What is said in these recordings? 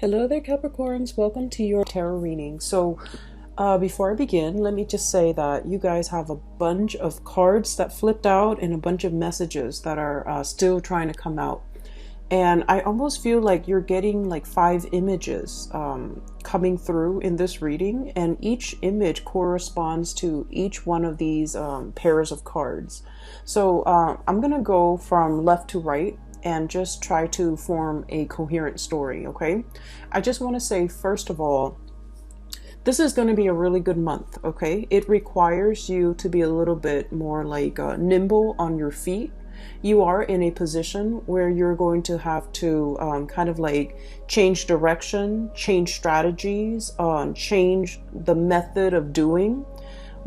Hello there, Capricorns. Welcome to your tarot reading. Before I begin, let me just say that you guys have a bunch of cards that flipped out and a bunch of messages that are still trying to come out. And I almost feel like you're getting like 5 images coming through in this reading, and each image corresponds to each one of these pairs of cards. I'm going to go from left to right and just try to form a coherent story, okay? I just want to say, first of all, this is going to be a really good month, okay? It requires you to be a little bit more like nimble on your feet. You are in a position where you're going to have to kind of like change direction, change strategies, change the method of doing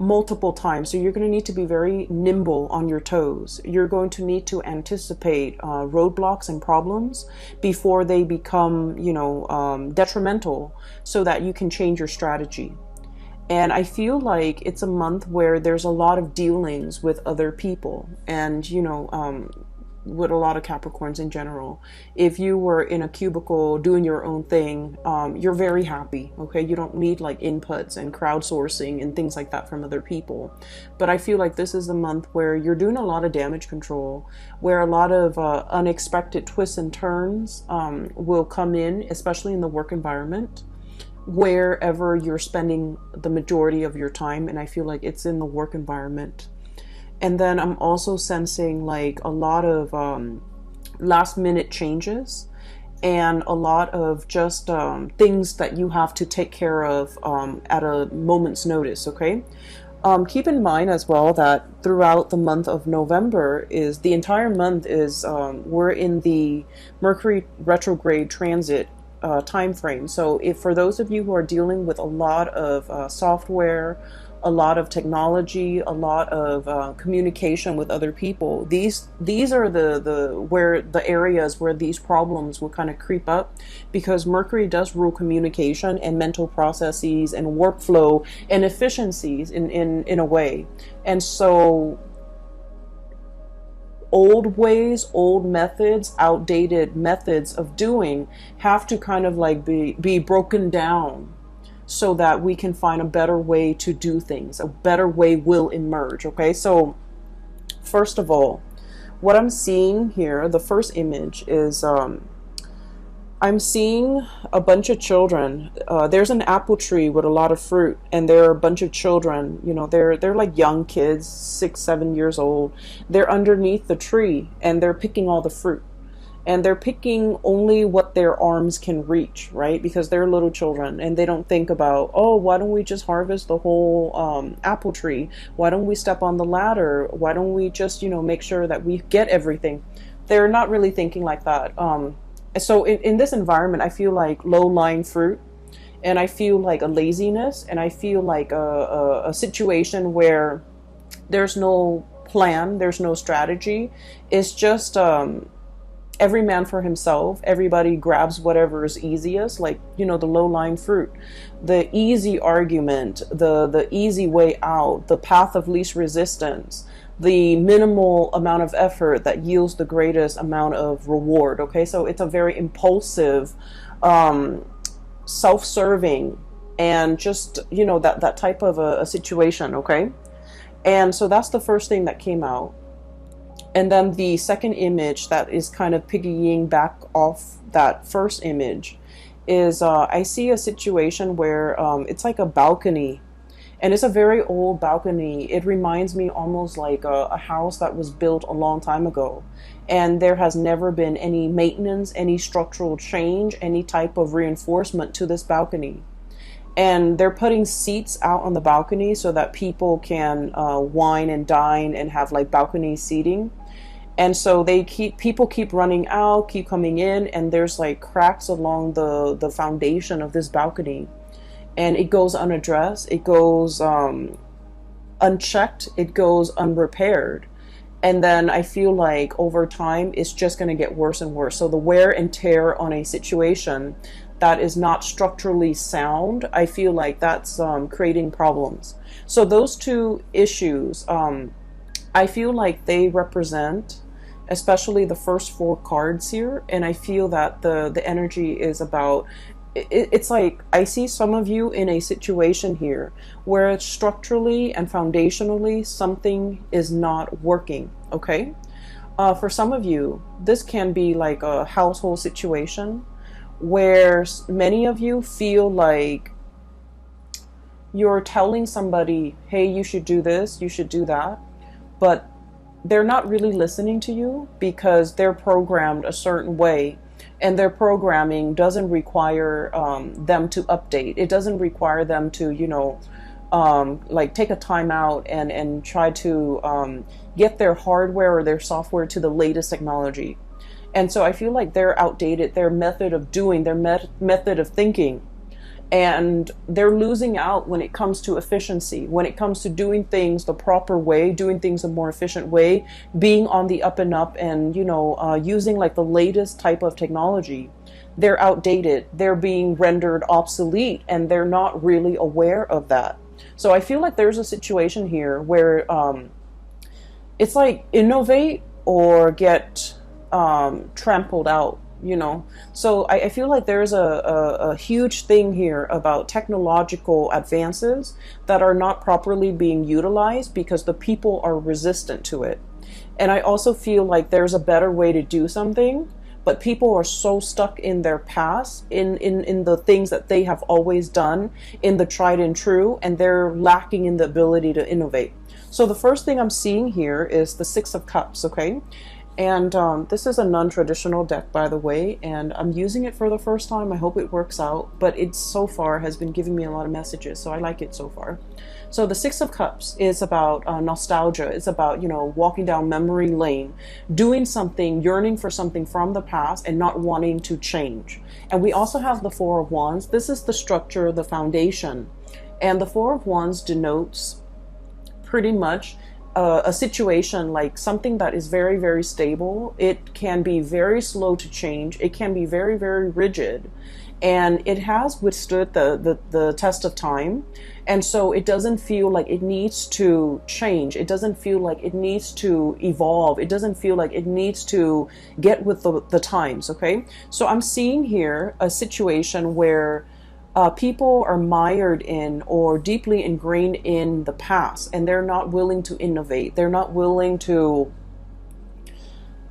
multiple times. So you're going to need to be very nimble on your toes. You're going to need to anticipate roadblocks and problems before they become, detrimental, so that you can change your strategy. And I feel like it's a month where there's a lot of dealings with other people, and with a lot of Capricorns in general. If you were in a cubicle doing your own thing, you're very happy, okay? You don't need like inputs and crowdsourcing and things like that from other people. But I feel like this is a month where you're doing a lot of damage control, where a lot of unexpected twists and turns will come in, especially in the work environment, wherever you're spending the majority of your time. And I feel like it's in the work environment. And then I'm also sensing like a lot of last minute changes and a lot of just things that you have to take care of at a moment's notice, okay? Keep in mind as well that throughout the month of November, is the entire month is we're in the Mercury retrograde transit time frame. So if for those of you who are dealing with a lot of software, a lot of technology, a lot of communication with other people, these are the areas where these problems will kind of creep up, because Mercury does rule communication and mental processes and workflow and efficiencies in a way. And so old ways, old methods, outdated methods of doing have to kind of like be broken down, so that we can find a better way to do things. A better way will emerge, okay? So first of all, what I'm seeing here, the first image is I'm seeing a bunch of children. There's an apple tree with a lot of fruit, and there are a bunch of children, they're like young kids, 6-7 years old. They're underneath the tree and they're picking all the fruit. And they're picking only what their arms can reach, right? Because they're little children and they don't think about, oh, why don't we just harvest the whole apple tree? Why don't we step on the ladder? Why don't we just, make sure that we get everything? They're not really thinking like that. So in this environment, I feel like low-lying fruit, and I feel like a laziness, and I feel like a situation where there's no plan, there's no strategy. It's just every man for himself. Everybody grabs whatever is easiest, like, the low-lying fruit, the easy argument, the easy way out, the path of least resistance, the minimal amount of effort that yields the greatest amount of reward, okay? So it's a very impulsive, self-serving, and just, that type of a situation, okay? And so that's the first thing that came out. And then the second image that is kind of piggying back off that first image is I see a situation where it's like a balcony, and it's a very old balcony. It reminds me almost like a house that was built a long time ago, and there has never been any maintenance, any structural change, any type of reinforcement to this balcony. And they're putting seats out on the balcony so that people can wine and dine and have like balcony seating. And so people keep running out, keep coming in, and there's like cracks along the foundation of this balcony. And it goes unaddressed, it goes unchecked, it goes unrepaired. And then I feel like over time, it's just going to get worse and worse. So the wear and tear on a situation that is not structurally sound, I feel like that's creating problems. So those two issues, I feel like they represent especially the first 4 cards here, and I feel that the energy is about it's like I see some of you in a situation here where structurally and foundationally something is not working, okay? For some of you, this can be like a household situation where many of you feel like you're telling somebody, hey, you should do this, you should do that, but they're not really listening to you because they're programmed a certain way, and their programming doesn't require them to update. It doesn't require them to, like take a time out and try to get their hardware or their software to the latest technology. And so I feel like they're outdated, their method of doing, their method of thinking. And they're losing out when it comes to efficiency, when it comes to doing things the proper way, doing things a more efficient way, being on the up and up, and using like the latest type of technology. They're outdated, they're being rendered obsolete, and they're not really aware of that. So I feel like there's a situation here where it's like innovate or get trampled out. So I feel like there's a huge thing here about technological advances that are not properly being utilized because the people are resistant to it. And I also feel like there's a better way to do something, but people are so stuck in their past, in the things that they have always done, in the tried and true, and they're lacking in the ability to innovate. So the first thing I'm seeing here is the Six of Cups, okay? And this is a non-traditional deck, by the way, and I'm using it for the first time. I hope it works out, but it so far has been giving me a lot of messages, so I like it so far. So the Six of Cups is about nostalgia. It's about, walking down memory lane, doing something, yearning for something from the past and not wanting to change. And we also have the Four of Wands. This is the structure, the foundation. And the Four of Wands denotes pretty much a situation like something that is very, very stable. It can be very slow to change. It can be very, very rigid. And it has withstood the test of time. And so it doesn't feel like it needs to change. It doesn't feel like it needs to evolve. It doesn't feel like it needs to get with the times, okay? So I'm seeing here a situation where people are mired in or deeply ingrained in the past, and they're not willing to innovate. They're not willing to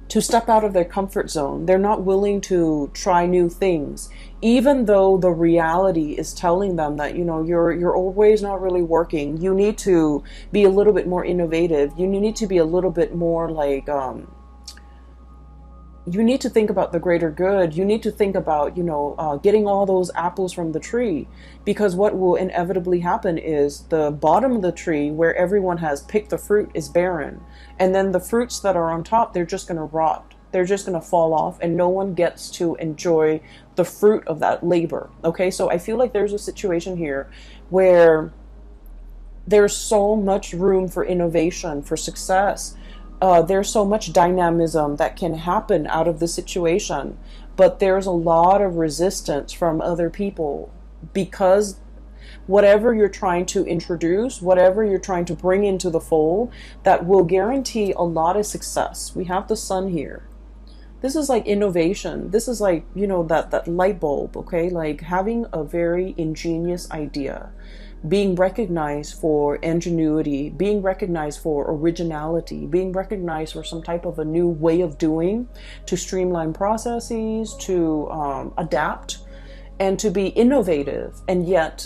step out of their comfort zone. They're not willing to try new things, even though the reality is telling them that, your old way is not really working. You need to be a little bit more innovative. You need to be a little bit more like, you need to think about the greater good. You need to think about, getting all those apples from the tree, because what will inevitably happen is the bottom of the tree where everyone has picked the fruit is barren. And then the fruits that are on top, they're just going to rot. They're just going to fall off, and no one gets to enjoy the fruit of that labor. Okay, so I feel like there's a situation here where there's so much room for innovation, for success. There's so much dynamism that can happen out of the situation, but there's a lot of resistance from other people because whatever you're trying to introduce, whatever you're trying to bring into the fold, that will guarantee a lot of success. We have the Sun here. This is like innovation. This is like, that light bulb, okay? Like having a very ingenious idea, being recognized for ingenuity, being recognized for originality, being recognized for some type of a new way of doing, to streamline processes, to adapt, and to be innovative. And yet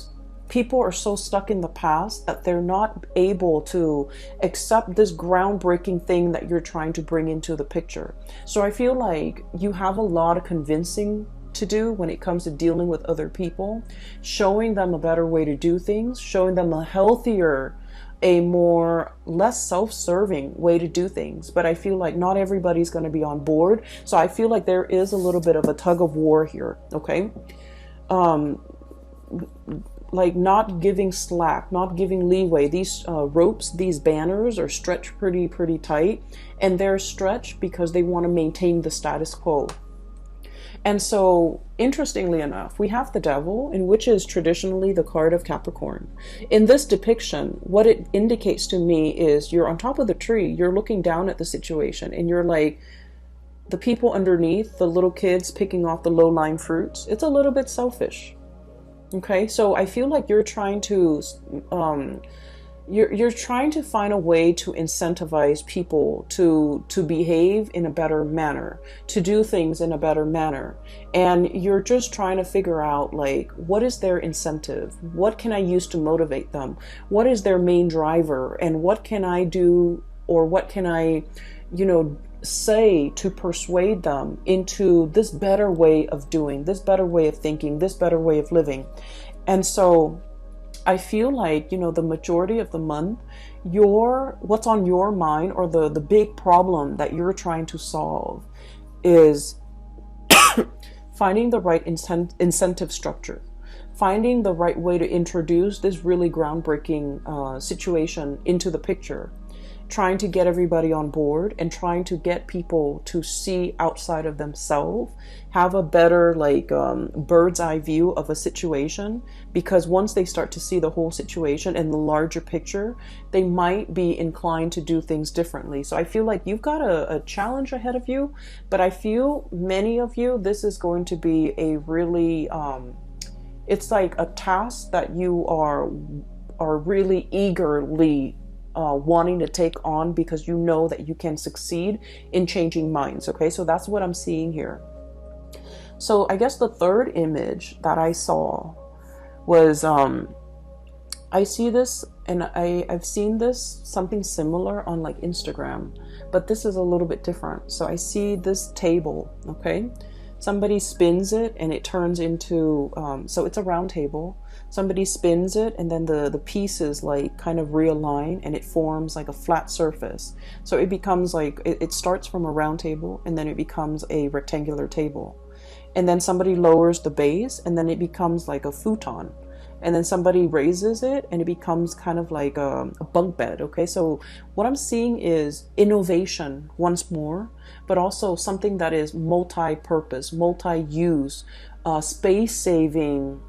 people are so stuck in the past that they're not able to accept this groundbreaking thing that you're trying to bring into the picture. So I feel like you have a lot of convincing to do when it comes to dealing with other people, showing them a better way to do things, showing them a healthier, a more less self-serving way to do things. But I feel like not everybody's going to be on board. So I feel like there is a little bit of a tug of war here, okay? Like not giving slack, not giving leeway. These ropes, these banners are stretched pretty tight, and they're stretched because they want to maintain the status quo. And so, interestingly enough, we have the Devil, in which is traditionally the card of Capricorn. In this depiction, what it indicates to me is you're on top of the tree, you're looking down at the situation, and you're like, the people underneath, the little kids picking off the low-lying fruits, it's a little bit selfish. Okay, so I feel like you're trying to you're trying to find a way to incentivize people to behave in a better manner, to do things in a better manner. And you're just trying to figure out, like, what is their incentive? What can I use to motivate them? What is their main driver? And what can I do, or what can I, say to persuade them into this better way of doing, this better way of thinking, this better way of living? And so I feel like, the majority of the month, what's on your mind, or the big problem that you're trying to solve, is finding the right incentive structure, finding the right way to introduce this really groundbreaking situation into the picture, trying to get everybody on board and trying to get people to see outside of themselves, have a better bird's eye view of a situation, because once they start to see the whole situation and the larger picture, they might be inclined to do things differently. So I feel like you've got a challenge ahead of you, but I feel many of you, this is going to be a really, it's like a task that you are really eagerly wanting to take on, because you know that you can succeed in changing minds. Okay, so that's what I'm seeing here. So I guess the third image that I saw was I see this, and I've seen this something similar on like Instagram, but this is a little bit different. So I see this table. Okay, somebody spins it and it turns into so it's a round table. Somebody spins it, and then the pieces like kind of realign, and it forms like a flat surface. So it becomes like, it starts from a round table, and then it becomes a rectangular table. And then somebody lowers the base, and then it becomes like a futon. And then somebody raises it, and it becomes kind of like a bunk bed. Okay, so what I'm seeing is innovation once more, but also something that is multi-purpose, multi-use, space saving,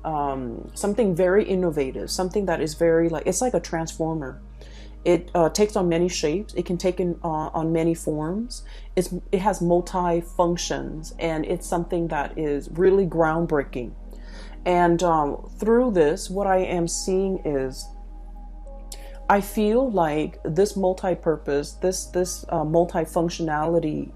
something very innovative, something that is very it's like a transformer. It takes on many shapes. It can take on many forms. It has multi functions, and it's something that is really groundbreaking. And through this, what I am seeing is, I feel like this multi-purpose, this multi-functionality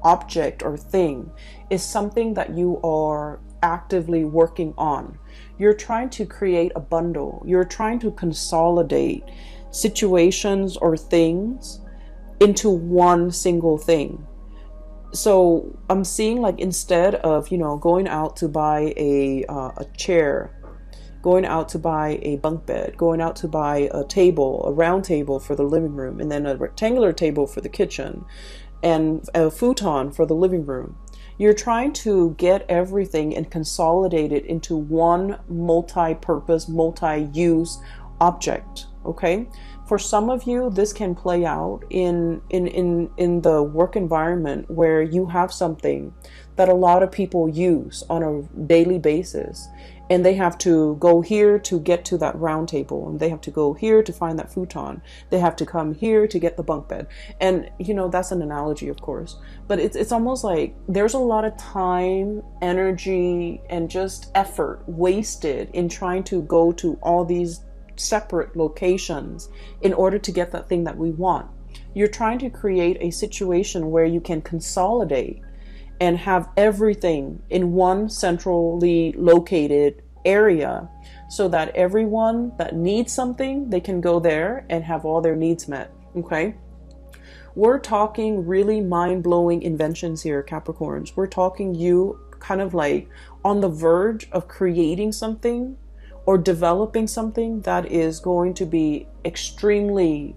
object or thing is something that you are actively working on. You're trying to create a bundle. You're trying to consolidate situations or things into one single thing. So I'm seeing, like, instead of, going out to buy a chair, going out to buy a bunk bed, going out to buy a table, a round table for the living room, and then a rectangular table for the kitchen, and a futon for the living room. You're trying to get everything and consolidate it into one multi-purpose, multi-use object. Okay? For some of you, this can play out in the work environment, where you have something that a lot of people use on a daily basis, and they have to go here to get to that round table, and they have to go here to find that futon. They have to come here to get the bunk bed. And that's an analogy, of course, but it's almost like there's a lot of time, energy, and just effort wasted in trying to go to all these separate locations in order to get that thing that we want. You're trying to create a situation where you can consolidate and have everything in one centrally located area, so that everyone that needs something, they can go there and have all their needs met. Okay? We're talking really mind-blowing inventions here, Capricorns. We're talking you kind of like on the verge of creating something or developing something that is going to be extremely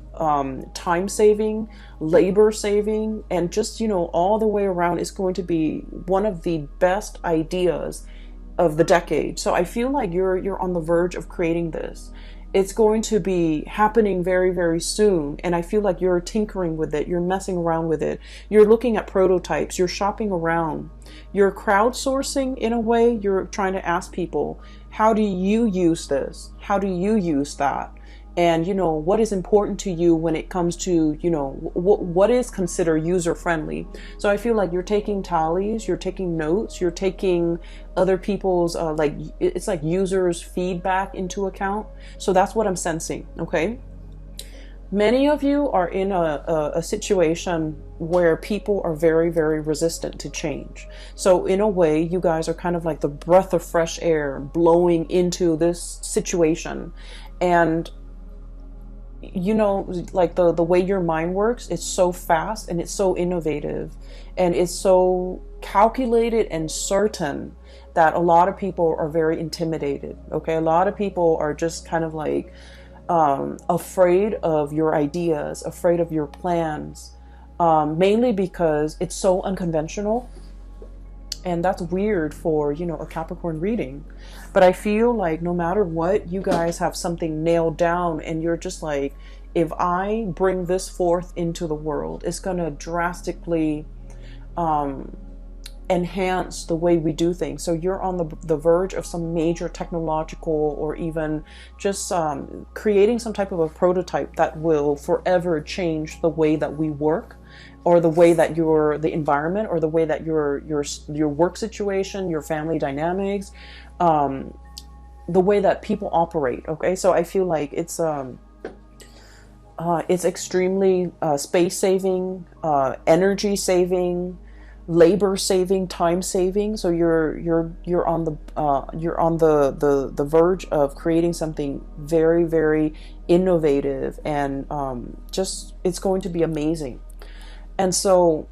time-saving, labor-saving, and just, all the way around is going to be one of the best ideas of the decade. So I feel like you're on the verge of creating this. It's going to be happening very, very soon. And I feel like you're tinkering with it. You're messing around with it. You're looking at prototypes. You're shopping around. You're crowdsourcing in a way. You're trying to ask people, how do you use this? How do you use that? and you know what is important to you when it comes to, you know, what is considered user friendly. So I feel like you're taking tallies, you're taking notes, you're taking other people's like, it's like users feedback into account. So that's what I'm sensing. Okay, many of you are in a situation where people are very, very resistant to change. So in a way, you guys are kind of like the breath of fresh air blowing into this situation. And you know, like the way your mind works, it's so fast and it's so innovative and it's so calculated and certain that a lot of people are very intimidated. Okay, a lot of people are just kind of like afraid of your ideas, afraid of your plans, mainly because it's so unconventional. And that's weird for, you know, a Capricorn reading. But I feel like no matter what, you guys have something nailed down and you're just like, if I bring this forth into the world, it's going to drastically enhance the way we do things. So you're on the verge of some major technological or even just creating some type of a prototype that will forever change the way that we work, or the way that the environment, or the way that your work situation, your family dynamics, the way that people operate. Okay, so I feel like it's extremely space saving, energy saving, labor saving, time saving. So you're on the verge of creating something very, very innovative, and just it's going to be amazing. And so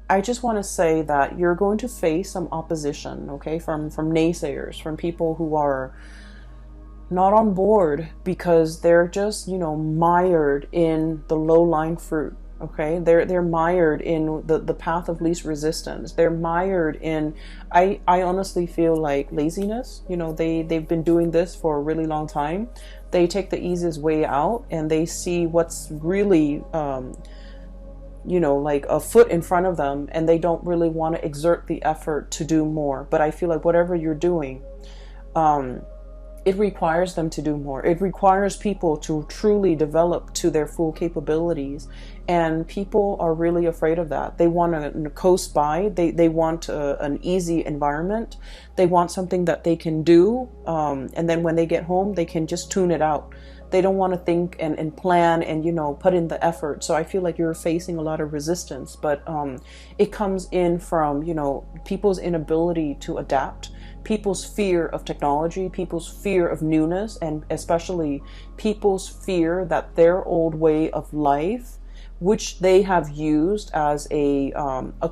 I just want to say that you're going to face some opposition, okay, from naysayers, from people who are not on board because they're just, you know, mired in the low-lying fruit. Okay, they're mired in the path of least resistance. They're mired in, I honestly feel like, laziness. You know, they've been doing this for a really long time. They take the easiest way out and they see what's really you know, like a foot in front of them, and they don't really want to exert the effort to do more. But I feel like whatever you're doing, it requires them to do more. It requires people to truly develop to their full capabilities. And people are really afraid of that. They want to coast by. They want an easy environment. They want something that they can do. And then when they get home, they can just tune it out. They don't want to think and plan and, you know, put in the effort. So I feel like you're facing a lot of resistance, but it comes in from, you know, people's inability to adapt, people's fear of technology, people's fear of newness, and especially people's fear that their old way of life, which they have used as a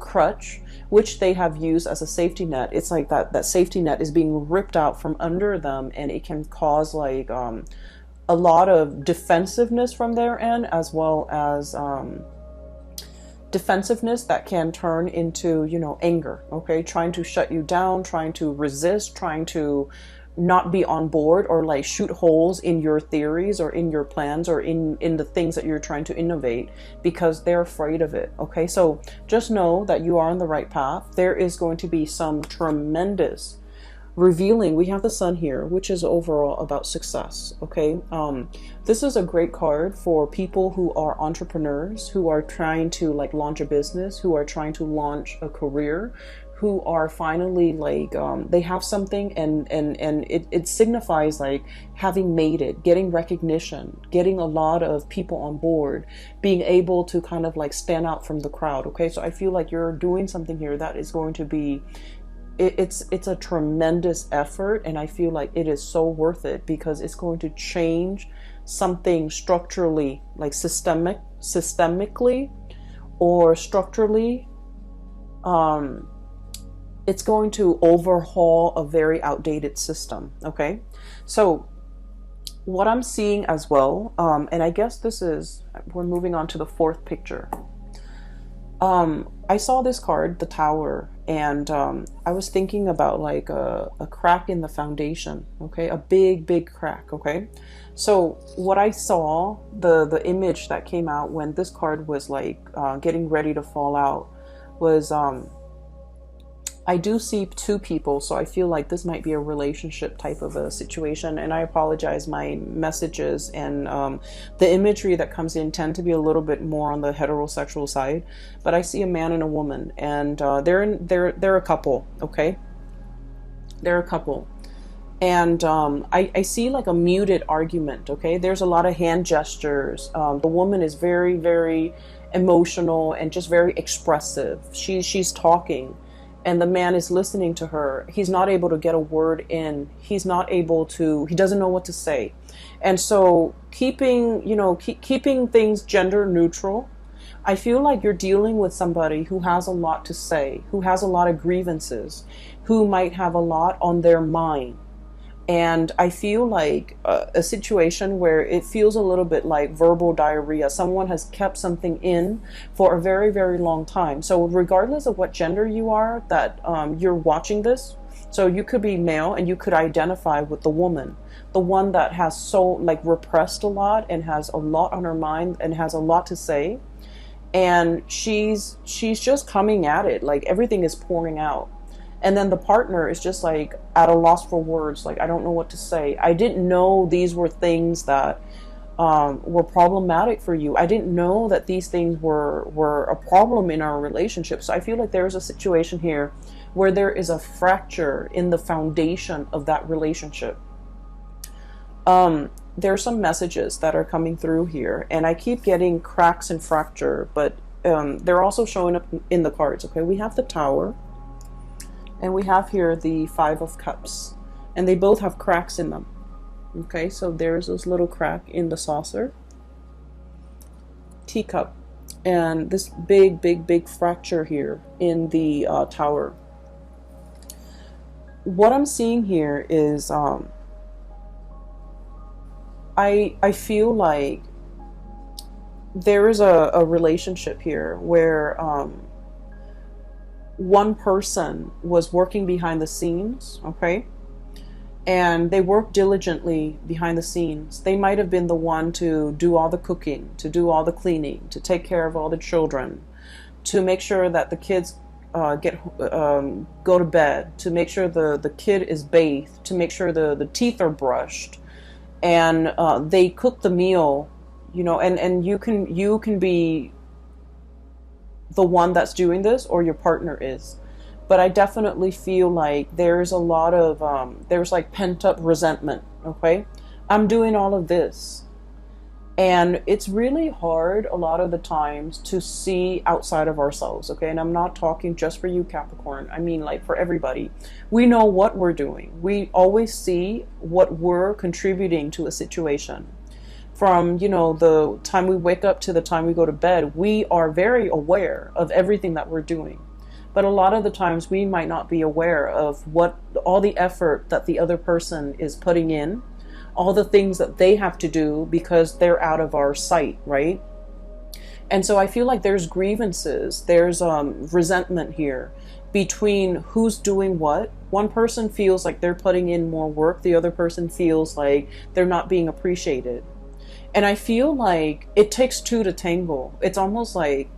crutch, which they have used as a safety net. It's like that safety net is being ripped out from under them, and it can cause like a lot of defensiveness from their end, as well as defensiveness that can turn into, you know, anger. Okay, trying to shut you down, trying to resist, trying to not be on board, or like shoot holes in your theories or in your plans or in the things that you're trying to innovate, because they're afraid of it. Okay, so just know that you are on the right path. There is going to be some tremendous revealing. We have the sun here, which is overall about success. Okay, this is a great card for people who are entrepreneurs, who are trying to like launch a business, who are trying to launch a career, who are finally like they have something, and it signifies like having made it, getting recognition, getting a lot of people on board, being able to kind of like stand out from the crowd. Okay, so I feel like you're doing something here that is going to be, it's a tremendous effort, and I feel like it is so worth it, because it's going to change something structurally, like systemically or structurally. It's going to overhaul a very outdated system. Okay, so what I'm seeing as well, and I guess we're moving on to the fourth picture. I saw this card, the Tower, and I was thinking about like a crack in the foundation. Okay, a big crack. Okay, so what I saw, the image that came out when this card was like getting ready to fall out, was I do see two people, so I feel like this might be a relationship type of a situation. And I apologize, my messages and the imagery that comes in tend to be a little bit more on the heterosexual side. But I see a man and a woman, and they're a couple. Okay, they're a couple, and I see like a muted argument. Okay, there's a lot of hand gestures. The woman is very, very emotional and just very expressive. She's talking, and the man is listening to her. He's not able to get a word in. He doesn't know what to say. And so keeping things gender neutral, I feel like you're dealing with somebody who has a lot to say, who has a lot of grievances, who might have a lot on their mind. And I feel like a situation where it feels a little bit like verbal diarrhea. Someone has kept something in for a very, very long time. So regardless of what gender you are that you're watching this, so you could be male and you could identify with the woman, the one that has so like repressed a lot and has a lot on her mind and has a lot to say. And she's just coming at it, like everything is pouring out. And then the partner is just like at a loss for words. Like, I don't know what to say. I didn't know these were things that were problematic for you. I didn't know that these things were a problem in our relationship. So I feel like there's a situation here where there is a fracture in the foundation of that relationship. There are some messages that are coming through here, and I keep getting cracks and fracture, but they're also showing up in the cards. Okay, we have the Tower. And we have here the Five of Cups, and they both have cracks in them. Okay, so there's this little crack in the saucer, teacup, and this big, big, big fracture here in the Tower. What I'm seeing here is I feel like there is a relationship here where one person was working behind the scenes, okay? And they worked diligently behind the scenes. They might have been the one to do all the cooking, to do all the cleaning, to take care of all the children, to make sure that the kids go to bed, to make sure the kid is bathed, to make sure the teeth are brushed, and they cook the meal, and you can be the one that's doing this, or your partner is. But I definitely feel like there's a lot of there's like pent-up resentment. Okay, I'm doing all of this, and it's really hard a lot of the times to see outside of ourselves. Okay, and I'm not talking just for you, Capricorn. I mean, like, for everybody. We know what we're doing. We always see what we're contributing to a situation. From, the time we wake up to the time we go to bed, we are very aware of everything that we're doing. But a lot of the times we might not be aware of all the effort that the other person is putting in, all the things that they have to do because they're out of our sight, right? And so I feel like there's grievances, there's resentment here between who's doing what. One person feels like they're putting in more work, the other person feels like they're not being appreciated. And I feel like it takes two to tango. It's almost like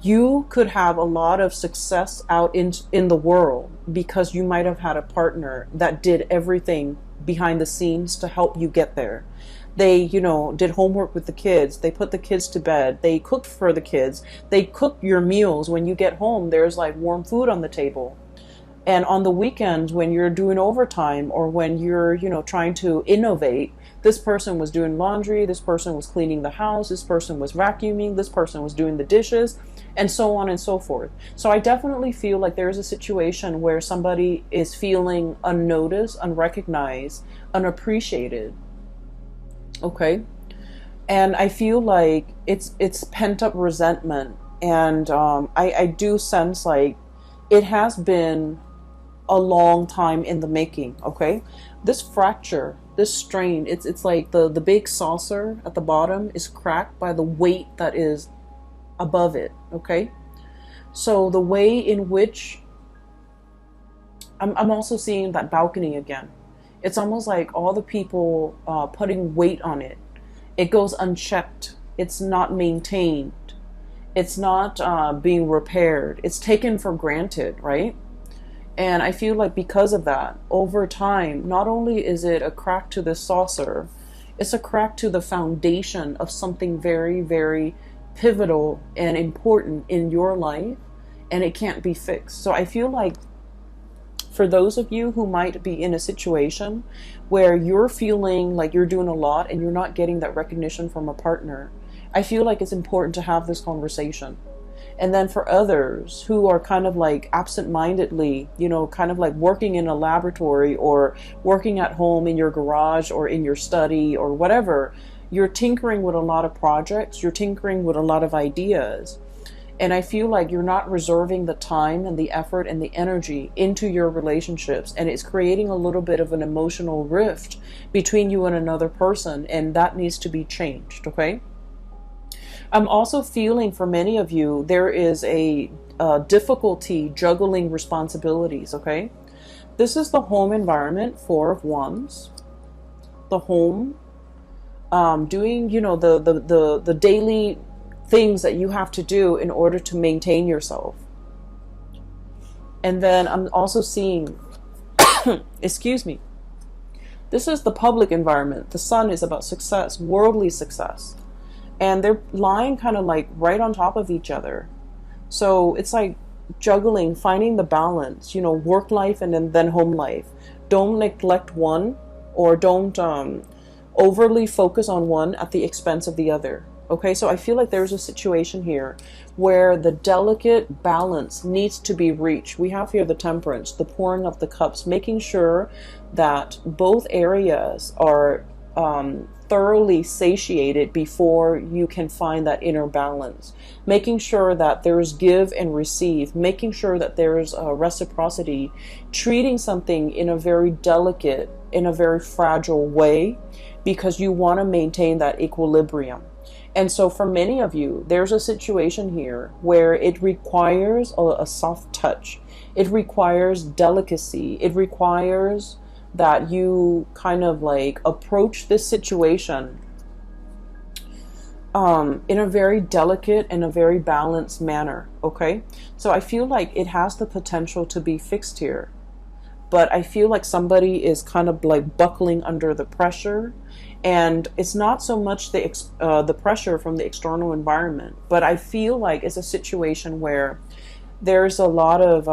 you could have a lot of success out in the world because you might have had a partner that did everything behind the scenes to help you get there. They, did homework with the kids. They put the kids to bed. They cooked for the kids. They cook your meals. When you get home, there's like warm food on the table. And on the weekends, when you're doing overtime or when you're, trying to innovate, this person was doing laundry, this person was cleaning the house, this person was vacuuming, this person was doing the dishes, and so on and so forth. So I definitely feel like there's a situation where somebody is feeling unnoticed, unrecognized, unappreciated. Okay? And I feel like it's pent-up resentment. And I do sense like it has been a long time in the making, okay? This fracture, this strain, it's like the big saucer at the bottom is cracked by the weight that is above it, okay? So the way in which I'm also seeing that balcony again. It's almost like all the people putting weight on it. It goes unchecked. It's not maintained. It's not being repaired. It's taken for granted, right? And I feel like because of that, over time, not only is it a crack to the saucer, it's a crack to the foundation of something very, very pivotal and important in your life, and it can't be fixed. So I feel like for those of you who might be in a situation where you're feeling like you're doing a lot and you're not getting that recognition from a partner, I feel like it's important to have this conversation. And then for others who are kind of like absent-mindedly, you know, kind of like working in a laboratory or working at home in your garage or in your study or whatever, you're tinkering with a lot of projects, you're tinkering with a lot of ideas. And I feel like you're not reserving the time and the effort and the energy into your relationships. And it's creating a little bit of an emotional rift between you and another person. And that needs to be changed, okay? I'm also feeling for many of you, there is a difficulty juggling responsibilities, okay? This is the home environment, Four of Wands. The home, doing, you know, the daily things that you have to do in order to maintain yourself. And then I'm also seeing, excuse me, this is the public environment. The Sun is about success, worldly success. And they're lying kind of like right on top of each other. So it's like juggling, finding the balance, you know, work life and then home life. Don't neglect one, or don't overly focus on one at the expense of the other. Okay, so I feel like there's a situation here where the delicate balance needs to be reached. We have here the Temperance, the pouring of the cups, making sure that both areas are thoroughly satiated before you can find that inner balance. Making sure that there's give and receive, making sure that there's reciprocity, treating something in a very delicate, in a very fragile way, because you want to maintain that equilibrium. And so for many of you, there's a situation here where it requires a soft touch. It requires delicacy. It requires that you kind of like approach this situation in a very delicate and a very balanced manner, okay? So I feel like it has the potential to be fixed here. But I feel like somebody is kind of like buckling under the pressure. And it's not so much the pressure from the external environment, but I feel like it's a situation where there's a lot of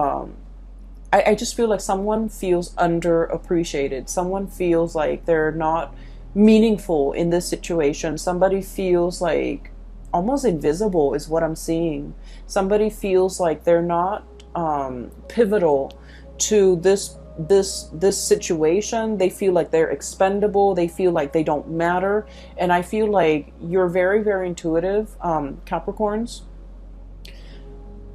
I just feel like someone feels underappreciated. Someone feels like they're not meaningful in this situation. Somebody feels like almost invisible is what I'm seeing. Somebody feels like they're not pivotal to this situation. They feel like they're expendable. They feel like they don't matter. And I feel like you're very, very intuitive, Capricorns.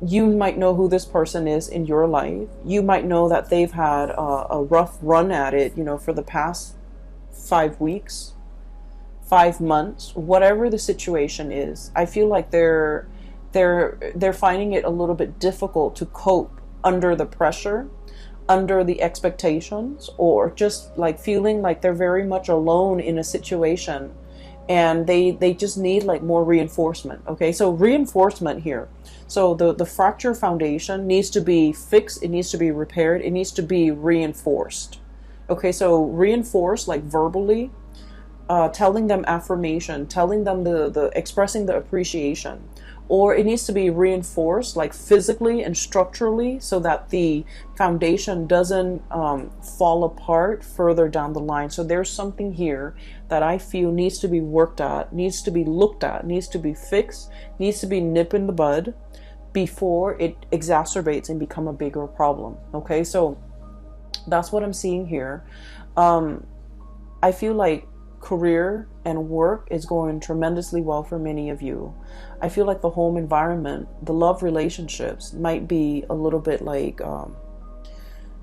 You might know who this person is in your life. You might know that they've had a rough run at it, you know, for the past 5 weeks, 5 months, whatever the situation is. I feel like they're finding it a little bit difficult to cope under the pressure, under the expectations, or just like feeling like they're very much alone in a situation, and they just need like more reinforcement. Okay, so reinforcement here. So the fracture foundation needs to be fixed. It needs to be repaired. It needs to be reinforced. Okay, so reinforced like verbally, telling them affirmation, telling them the expressing the appreciation. Or it needs to be reinforced like physically and structurally, so that the foundation doesn't fall apart further down the line. So there's something here that I feel needs to be worked at, needs to be looked at, needs to be fixed, needs to be nipped in the bud before it exacerbates and become a bigger problem. Okay, so that's what I'm seeing here. I feel like career and work is going tremendously well for many of you. I feel like the home environment, the love relationships might be a little bit like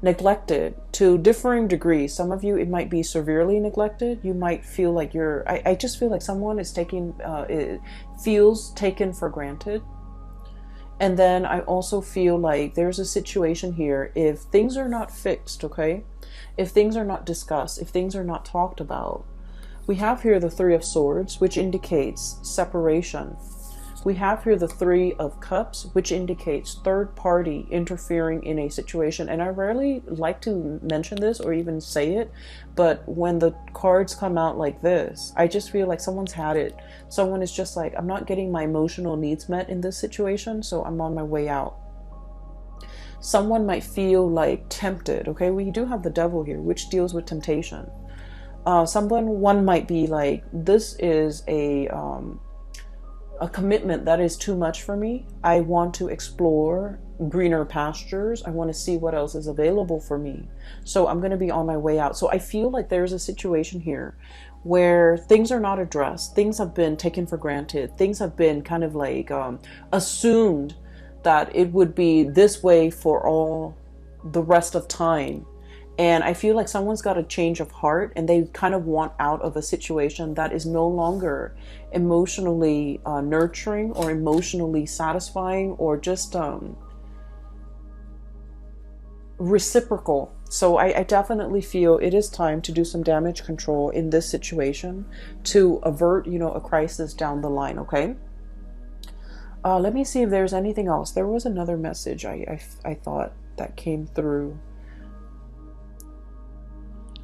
neglected to differing degrees. Some of you, it might be severely neglected. You might feel like I just feel like someone is feels taken for granted. And then I also feel like there's a situation here, if things are not fixed, okay? If things are not discussed, if things are not talked about. We have here the Three of Swords, which indicates separation. We have here the Three of Cups, which indicates third party interfering in a situation. And I rarely like to mention this or even say it, but when the cards come out like this, I just feel like someone's had it. Someone is just like, I'm not getting my emotional needs met in this situation, so I'm on my way out. Someone might feel like tempted. Okay, we do have the Devil here, which deals with temptation. One might be like, this is a commitment that is too much for me. I want to explore greener pastures. I want to see what else is available for me. So I'm going to be on my way out. So I feel like there's a situation here where things are not addressed. Things have been taken for granted. Things have been kind of like assumed that it would be this way for all the rest of time. And I feel like someone's got a change of heart and they kind of want out of a situation that is no longer emotionally nurturing or emotionally satisfying or just reciprocal. So I definitely feel it is time to do some damage control in this situation to avert, a crisis down the line, okay? Let me see if there's anything else. There was another message I thought that came through.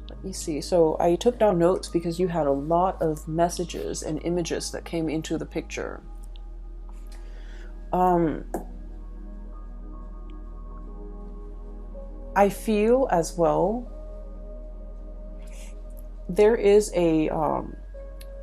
Let me see. So I took down notes because you had a lot of messages and images that came into the picture. I feel as well there is a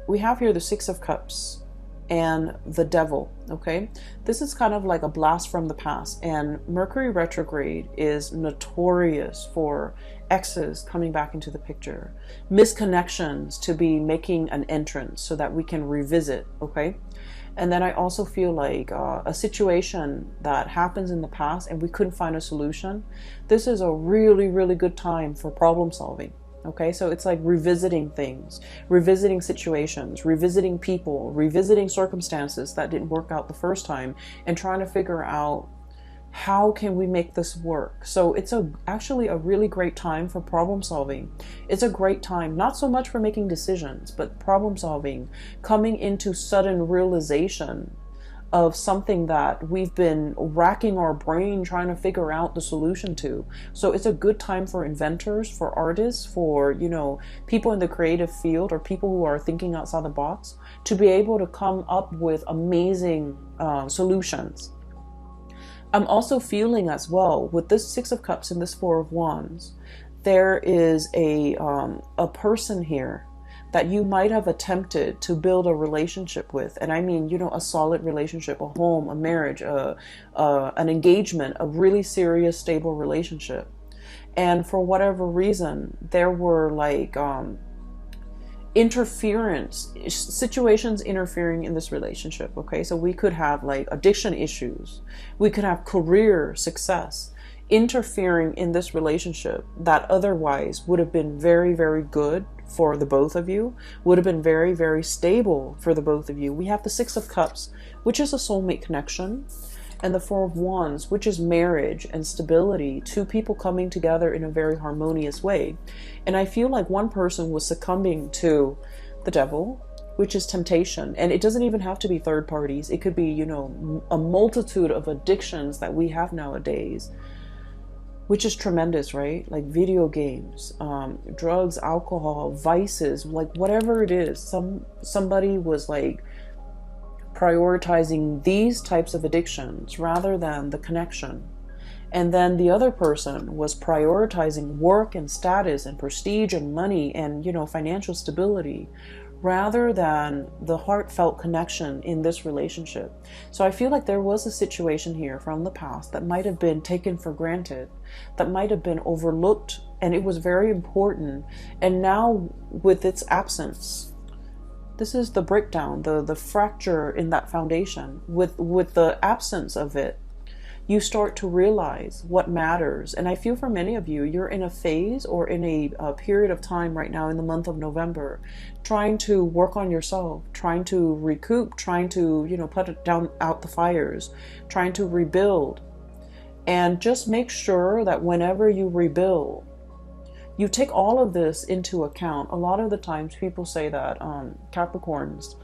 we have here the Six of Cups and the Devil. Okay, this is kind of like a blast from the past, and Mercury retrograde is notorious for exes coming back into the picture, misconnections to be making an entrance so that we can revisit. Okay, and then I also feel like a situation that happens in the past and we couldn't find a solution. This is a really, really good time for problem solving. Okay, so it's like revisiting things, revisiting situations, revisiting people, revisiting circumstances that didn't work out the first time, and trying to figure out how can we make this work. So it's actually a really great time for problem solving. It's a great time, not so much for making decisions, but problem solving, coming into sudden realization of something that we've been racking our brain trying to figure out the solution to. So it's a good time for inventors, for artists, for, people in the creative field or people who are thinking outside the box to be able to come up with amazing solutions. I'm also feeling as well with this Six of Cups and this Four of Wands, there is a person here that you might have attempted to build a relationship with. And I mean, a solid relationship, a home, a marriage, an engagement, a really serious, stable relationship. And for whatever reason, there were like situations interfering in this relationship. Okay, so we could have like addiction issues. We could have career success interfering in this relationship that otherwise would have been very, very good for the both of you, would have been very, very stable for the both of you. We have the Six of Cups, which is a soulmate connection, and the Four of Wands, which is marriage and stability, two people coming together in a very harmonious way. And I feel like one person was succumbing to the Devil, which is temptation. And it doesn't even have to be third parties. It could be, a multitude of addictions that we have nowadays, which is tremendous, right? Like video games, drugs, alcohol, vices, like whatever it is. Somebody was like prioritizing these types of addictions rather than the connection. And then the other person was prioritizing work and status and prestige and money and, financial stability rather than the heartfelt connection in this relationship. So I feel like there was a situation here from the past that might have been taken for granted, that might have been overlooked, and it was very important. And now with its absence, this is the breakdown, the fracture in that foundation. With the absence of it, you start to realize what matters. And I feel for many of you, you're in a phase or in a period of time right now in the month of November, trying to work on yourself, trying to recoup, trying to, put it down out the fires, trying to rebuild. And just make sure that whenever you rebuild, you take all of this into account. A lot of the times people say that Capricorns,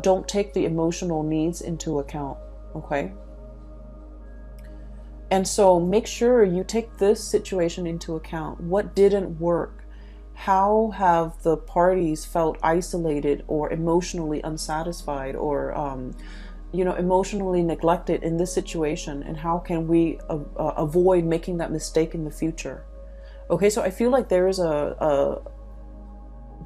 don't take the emotional needs into account, okay? And so make sure you take this situation into account. What didn't work? How have the parties felt isolated or emotionally unsatisfied or, emotionally neglected in this situation? And how can we avoid making that mistake in the future? Okay, so I feel like there is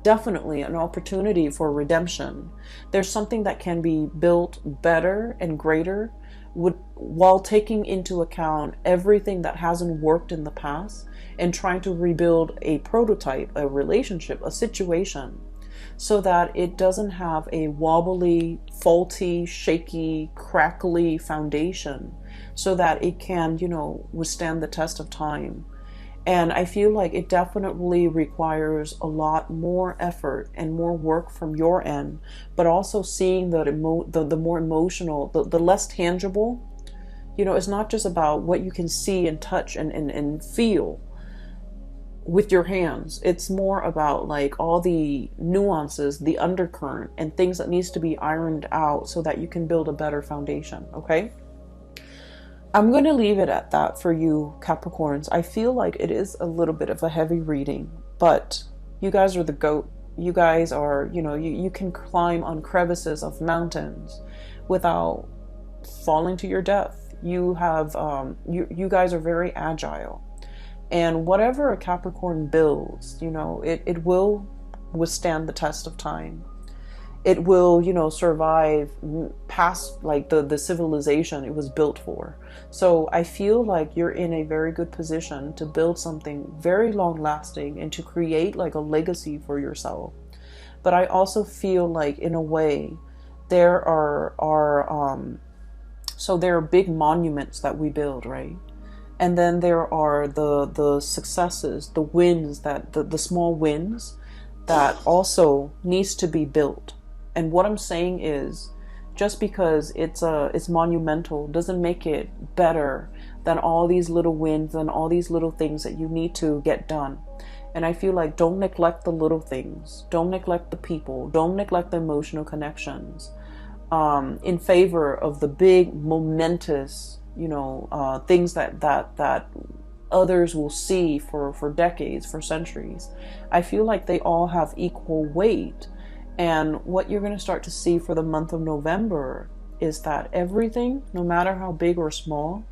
definitely an opportunity for redemption. There's something that can be built better and greater while taking into account everything that hasn't worked in the past and trying to rebuild a prototype, a relationship, a situation, so that it doesn't have a wobbly, faulty, shaky, crackly foundation, so that it can, withstand the test of time. And I feel like it definitely requires a lot more effort and more work from your end, but also seeing the more emotional, the less tangible. It's not just about what you can see and touch and feel with your hands. It's more about like all the nuances, the undercurrent, and things that needs to be ironed out so that you can build a better foundation, okay? I'm going to leave it at that for you, Capricorns. I feel like it is a little bit of a heavy reading, but you guys are the GOAT. You guys are, you can climb on crevices of mountains without falling to your death. You have, you guys are very agile. And whatever a Capricorn builds, it will withstand the test of time. It will, survive past like the civilization it was built for. So I feel like you're in a very good position to build something very long lasting and to create like a legacy for yourself. But I also feel like in a way there are big monuments that we build, right? And then there are the successes, the wins, the small wins that also needs to be built. And what I'm saying is, just because it's monumental doesn't make it better than all these little wins and all these little things that you need to get done. And I feel like don't neglect the little things. Don't neglect the people. Don't neglect the emotional connections in favor of the big momentous, things that others will see for decades, for centuries. I feel like they all have equal weight. And what you're going to start to see for the month of November is that everything, no matter how big or small,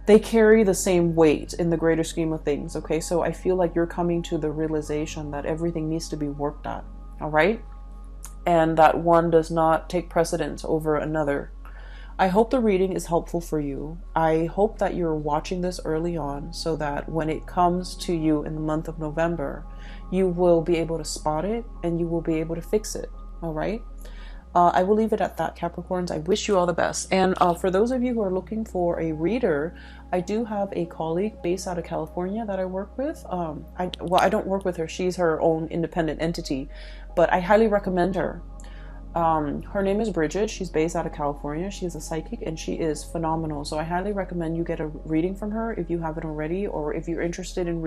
they carry the same weight in the greater scheme of things. Okay, so I feel like you're coming to the realization that everything needs to be worked at. All right, and that one does not take precedence over another. I hope the reading is helpful for you. I hope that you're watching this early on so that when it comes to you in the month of November, you will be able to spot it and you will be able to fix it. All right. I will leave it at that, Capricorns. I wish you all the best. And for those of you who are looking for a reader, I do have a colleague based out of California that I work with. I don't work with her. She's her own independent entity, but I highly recommend her. Her name is Bridget. She's based out of California. She is a psychic and she is phenomenal. So I highly recommend you get a reading from her if you haven't already, or if you're interested in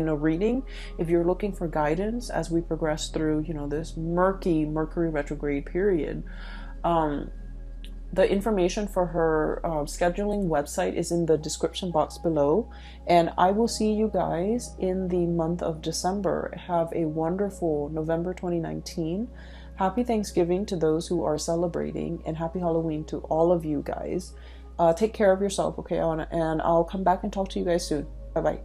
a reading, if you're looking for guidance as we progress through, this murky Mercury retrograde period. The information for her scheduling website is in the description box below. And I will see you guys in the month of December. Have a wonderful November 2019. Happy Thanksgiving to those who are celebrating, and happy Halloween to all of you guys. Take care of yourself, okay? And I'll come back and talk to you guys soon. Bye-bye.